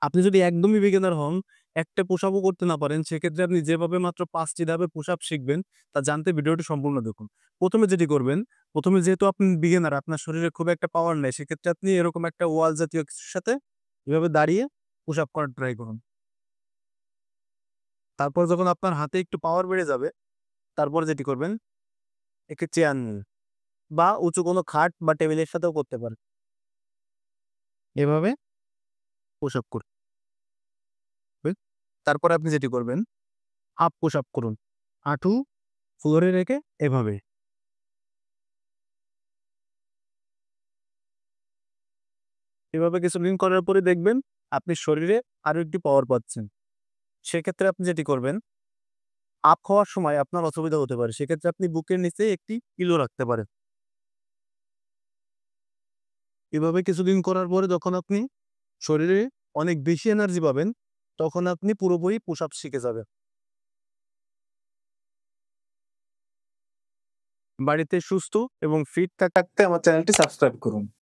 আপনি যদি একদমই বিগিনার হন, একটা পুশ আপও করতে না পারেন, সেক্ষেত্রে আপনি যেভাবে মাত্র ৫ টি ধাপে পুশ আপ শিখবেন, তা জানতে ভিডিওটি সম্পূর্ণ দেখুন। ১ম এ যেটি করবেন, ১ম এ যেহেতু আপনি বিগিনার, আপনার শরীরে খুব একটা পাওয়ার নাই, সেক্ষেত্রে আপনি এরকম একটা ওয়াল জাতীয় কিছুর সাথে এভাবে দাঁড়িয়ে পুশ আপ করার ট্রাই করুন। তারপর যখন আপনার হাতে একটু পাওয়ার বেড়ে যাবে, তারপরে যেটি করবেন, একটি চেয়ার নিন বা উঁচু কোনো খাট বা টেবিলের সাথেও করতে পারেন। এভাবে পুশ আপ করুন। তারপরে আপনি যেটি করবেন, হাফ পুশ আপ করুন। হাঁটু ফ্লোরে রেখে এভাবে। এভাবে কিছুদিন করার পরে দেখবেন আপনি শরীরে আরো একটু পাওয়ার পাচ্ছেন। সেক্ষেত্রে আপনি যেটি করবেন, আপ হওয়ার সময় আপনার অসুবিধা হতে পারে। সেক্ষেত্রে আপনি বুকের নিচে একটি পিলো রাখতে পারেন। এভাবে কিছুদিন করার পরে যখন আপনি শরীরে অনেক বেশি এনার্জি পাবেন, তখন আপনি পুরোপুরি পুশ আপ শিখে যাবেন। বাড়িতে সুস্থ এবং ফিট থাকতে আমার চ্যানেলটি সাবস্ক্রাইব করুন।